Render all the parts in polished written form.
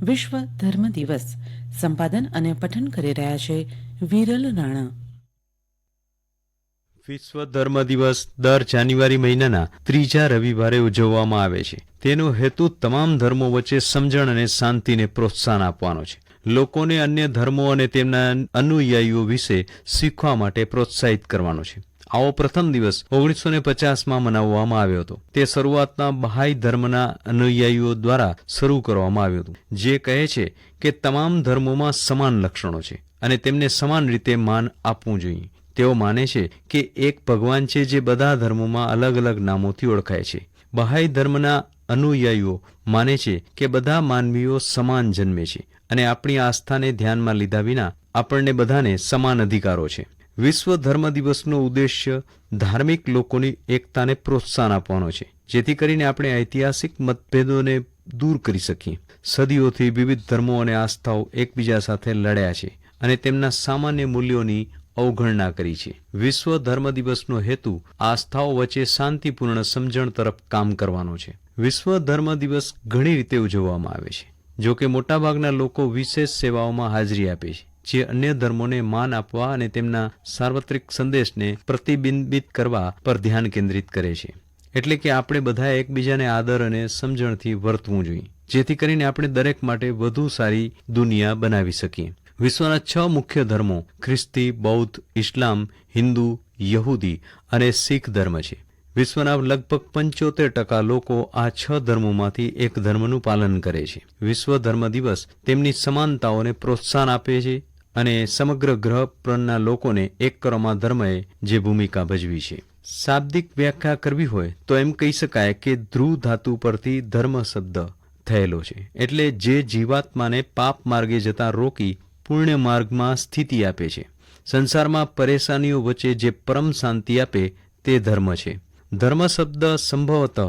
વિશ્વ ધર્મ દિવસ સંપાદન અને પઠન કરી રહ્યા છે વિરલ રાણા. વિશ્વ ધર્મ દિવસ દર જાન્યુઆરી મહિનાના ત્રીજા રવિવારે ઉજવવામાં આવે છે. તેનો હેતુ તમામ ધર્મો વચ્ચે સમજણ અને શાંતિને પ્રોત્સાહન આપવાનો છે. લોકોને અન્ય ધર્મો અને તેમના અનુયાયીઓ વિશે શીખવા માટે પ્રોત્સાહિત કરવાનો છે. આવો પ્રથમ દિવસ 1950માં મનાવવામાં આવ્યો હતો. તે શરૂઆતના બહાઈ ધર્મના અનુયાયીઓ દ્વારા શરૂ કરવામાં આવ્યું હતું, જે કહે છે કે તમામ ધર્મોમાં સમાન લક્ષણો છે અને તેમને સમાન રીતે માન આપવું જોઈએ. તેઓ માને છે કે એક ભગવાન છે જે બધા ધર્મોમાં અલગ અલગ નામોથી ઓળખાય છે. બહાઈ ધર્મના અનુયાયીઓ માને છે કે બધા માનવીઓ સમાન જન્મે છે અને આપણી આસ્થાને ધ્યાનમાં લીધા વિના આપણને બધાને સમાન અધિકારો છે. વિશ્વ ધર્મ દિવસનો ઉદ્દેશ્ય ધાર્મિક લોકોની એકતાને પ્રોત્સાહન આપવાનો છે, જેથી કરીને આપણે ઐતિહાસિક મતભેદોને દૂર કરી શકીએ. સદીઓથી વિવિધ ધર્મો અને આસ્થાઓ એકબીજા સાથે લડ્યા છે અને તેમના સામાન્ય મૂલ્યોની અવગણના કરી છે. વિશ્વ ધર્મ દિવસનો હેતુ આસ્થાઓ વચ્ચે શાંતિપૂર્ણ સમજણ તરફ કામ કરવાનો છે. વિશ્વ ધર્મ દિવસ ઘણી રીતે ઉજવવામાં આવે છે. જો કે મોટાભાગના લોકો વિશેષ સેવાઓમાં હાજરી આપે છે, જે અન્ય ધર્મોને માન આપવા અને તેમના સાર્વત્રિક સંદેશને પ્રતિબિંબિત કરવા પર ધ્યાન કેન્દ્રિત કરે છે. એટલે કે આપણે બધાએ એકબીજાને આદર અને સમજણથી વર્તવું જોઈએ, જેથી કરીને આપણે દરેક માટે વધુ સારી દુનિયા બનાવી શકીએ. વિશ્વના 6 મુખ્ય ધર્મો ખ્રિસ્તી, બૌદ્ધ, ઇસ્લામ, હિન્દુ, યહૂદી અને શીખ ધર્મ છે. વિશ્વના લગભગ 75% લોકો આ 6 ધર્મોમાંથી એક ધર્મનું પાલન કરે છે. વિશ્વ ધર્મ દિવસ તેમની સમાનતાઓને પ્રોત્સાહન આપે છે અને સમગ્ર ગ્રહ પરના લોકોને એક કરવામાં ધર્મએ જે ભૂમિકા ભજવી છે. શાબ્દિક વ્યાખ્યા કરવી હોય તો એમ કહી શકાય કે ધ્રુવ ધાતુ પરથી ધર્મ શબ્દ થયેલો છે, એટલે જે જીવાત્માને પાપ માર્ગે જતા રોકી પુણ્ય માર્ગમાં સ્થિતિ આપે છે. સંસારમાં પરેશાનીઓ વચ્ચે જે પરમ શાંતિ આપે તે ધર્મ છે. ધર્મ શબ્દ સંભવતઃ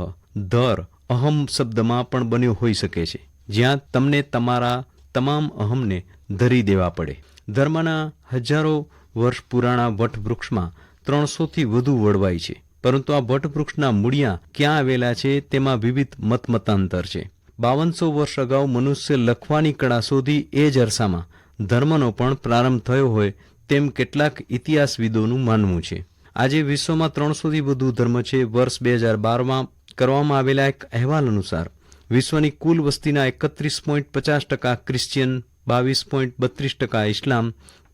ધર અહમ શબ્દમાં પણ બન્યો હોઈ શકે છે, જ્યાં તમને તમારા તમામ અહમને ધરી દેવા પડે. ધર્મના હજારો વર્ષ પુરાણા વટવૃક્ષમાં 300થી વધુ વડવાઈ છે, પરંતુ આ વટવૃક્ષના મૂળિયા ક્યાં આવેલા છે તેમાં વિવિધ મતમતાંતર છે. 5200 વર્ષ અગાઉ મનુષ્ય લખવાની કળા શોધી એ જ અરસામાં ધર્મનો પણ પ્રારંભ થયો હોય તેમ કેટલાક ઇતિહાસવિદોનું માનવું છે. આજે વિશ્વમાં 300થી વધુ ધર્મ છે. વર્ષ 2012માં કરવામાં આવેલા એક અહેવાલ અનુસાર વિશ્વની કુલ વસ્તીના 31.50% ક્રિશ્ચિયન, 22.32% ઇસ્લામ,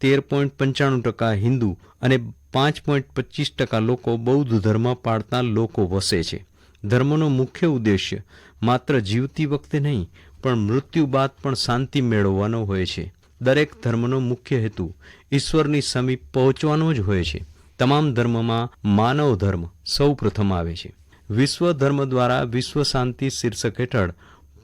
13.95% હિન્દુ અને 5.25% લોકો બૌદ્ધ ધર્મ પાળતા લોકો વસે છે. ધર્મનો મુખ્ય ઉદ્દેશ્ય માત્ર જીવતી વખતે નહીં પણ મૃત્યુ બાદ પણ શાંતિ મેળવવાનો હોય છે. દરેક ધર્મનો મુખ્ય હેતુ ઈશ્વરની સમીપ પહોંચવાનો જ હોય છે. તમામ ધર્મમાં માનવ ધર્મ સૌ પ્રથમ આવે છે. વિશ્વ ધર્મ દ્વારા વિશ્વ શાંતિ શીર્ષક હેઠળ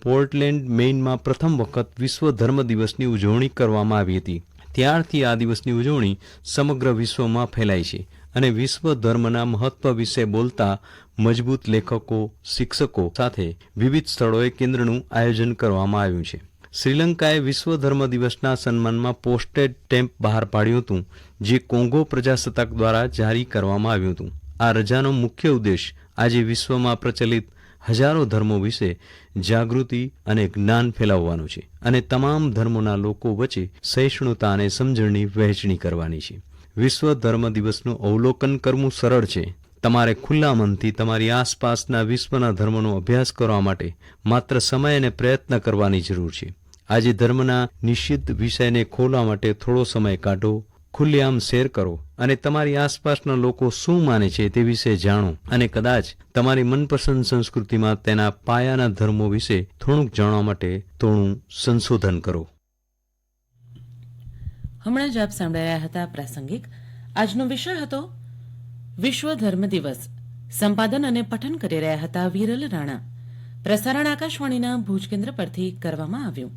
પોર્ટલેન્ડ, મેઇનમાં પ્રથમ વખત વિશ્વ ધર્મ દિવસની ઉજવણી કરવામાં આવી હતી. ત્યારથી આ દિવસની ઉજવણી સમગ્ર વિશ્વમાં ફેલાઈ છે અને વિશ્વ ધર્મના મહત્વ વિશે બોલતા મજબૂત લેખકો, શિક્ષકો સાથે વિવિધ સ્થળોએ કેન્દ્રનું આયોજન કરવામાં આવ્યું છે. શ્રીલંકાએ વિશ્વ ધર્મ દિવસના સન્માનમાં પોસ્ટેડ સ્ટેમ્પ બહાર પાડ્યું હતું, જે કોંગો પ્રજાસત્તાક દ્વારા જારી કરવામાં આવ્યું હતું. આ રજાનો મુખ્ય ઉદ્દેશ આજે વિશ્વમાં પ્રચલિત હજારો ધર્મો વિશે જાગૃતિ અને જ્ઞાન ફેલાવવાનું છે અને તમામ ધર્મોના લોકો વચ્ચે સહિષ્ણુતા અને સમજણની વહેંચણી કરવાની છે. વિશ્વ ધર્મ દિવસનું અવલોકન કરવું સરળ છે. તમારે ખુલ્લા મનથી તમારી આસપાસના વિશ્વના ધર્મનો અભ્યાસ કરવા માટે માત્ર સમય અને પ્રયત્ન કરવાની જરૂર છે. આજે ધર્મના નિષિદ્ધ વિષયને ખોલવા માટે થોડો સમય કાઢો, ખુલ્લેઆમ શેર કરો અને તમારી આસપાસના લોકો શું માને છે તે વિશે જાણો અને કદાચ તમારી મનપસંદ સંસ્કૃતિમાં તેના પાયાના ધર્મો વિશે થોડુંક જાણવા માટે થોડું સંશોધન કરો. હમણાં જ આપ સાંભળી રહ્યા હતા પ્રાસંગિક. આજનો વિષય હતો વિશ્વ ધર્મ દિવસ. સંપાદન અને પઠન કરી રહ્યા હતા વિરલ રાણા. પ્રસારણ આકાશવાણીના ભુજ કેન્દ્ર પરથી કરવામાં આવ્યું.